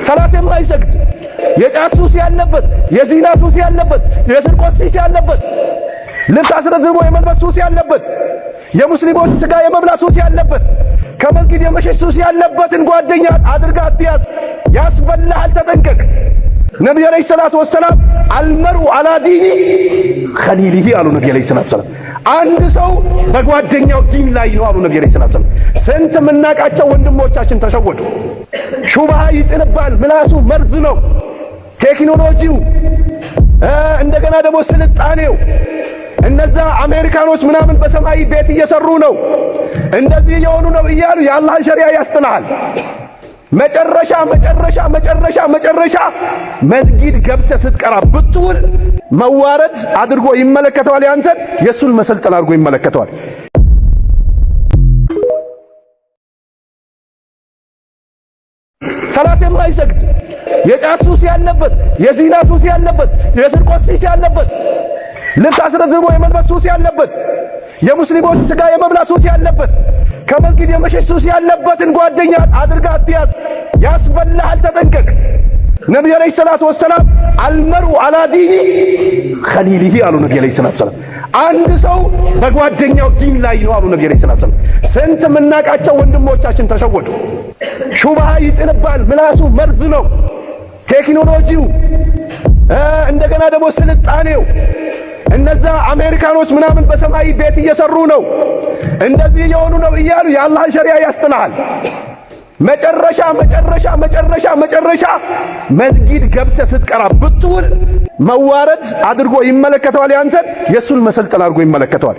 ሰላት የማይሰግድ የጫት ሱስ ያለበት የዚና ሱስ ያለበት የስርቆት ሱስ ያለበት ልብስ አስረዝሞ የመልበስ ሱስ ያለበት የሙስሊሞች ስጋ የመብላት ሱስ ያለበት ከመስጊድ የመሸሽ ሱስ ያለበትን ጓደኛ አድርጋ አትያዝ፣ ያስበላሃል። ተጠንቀቅ። ነብዩ አለይሂ ሰላቱ ወሰላም አልመሩ አላ ዲኒ ኸሊሊሂ አሉ። ነብዩ አለይሂ ሰላቱ ወሰላም አንድ ሰው በጓደኛው ዲን ላይ ነው አሉ። ነብዩ አለይሂ ሰላቱ ወሰላም ስንት የምናውቃቸው ወንድሞቻችን ተሸወዱ። ሹብሃ ይጥልባል፣ ምላሱ መርዝ ነው። ቴክኖሎጂው እንደገና ደግሞ ስልጣኔው እነዛ አሜሪካኖች ምናምን በሰማይ ቤት እየሰሩ ነው፣ እንደዚህ የሆኑ ነው እያሉ የአላህ ሸሪዓ ያስጥልሃል። መጨረሻ መስጊድ ገብተህ ስትቀራ ብትውል መዋረድ አድርጎ ይመለከተዋል። ያንተን የሱን መሰልጠን አድርጎ ይመለከተዋል። ሰላት የማይሰግድ የጫት ሱስ ያለበት የዚና ሱስ ያለበት የስርቆት ሱስ ያለበት ልብስ አስረዝሞ የመልበስ ሱስ ያለበት የሙስሊሞች ስጋ የመብላት ሱስ ያለበት ከመስጊድ የመሸሽ ሱስ ያለበትን ጓደኛ አድርጋ አትያዝ፣ ያስበላሃል። ተጠንቀቅ። ነብዩ አለይሂ ሰላቱ ወሰላም አልመሩ አላ ዲኒ ኸሊሊሂ አሉ። ነብዩ አለይሂ ሰላቱ ወሰላም አንድ ሰው በጓደኛው ዲን ላይ ነው አሉ። ነብዩ አለይሂ ሰላቱ ወሰላም ስንት የምናውቃቸው ወንድሞቻችን ተሸወዱ። ሹብሃ ይጥልባል፣ ምላሱ መርዝ ነው። ቴክኖሎጂው እንደገና ደግሞ ስልጣኔው እነዛ አሜሪካኖች ምናምን በሰማይ ቤት እየሰሩ ነው፣ እንደዚህ የሆኑ ነው እያሉ የአላህ ሸሪዓ ያስጥልሃል። መጨረሻ መስጊድ ገብተህ ስትቀራ ብትውል መዋረድ አድርጎ ይመለከተዋል። ያንተን የሱን መሰልጠን አድርጎ ይመለከተዋል።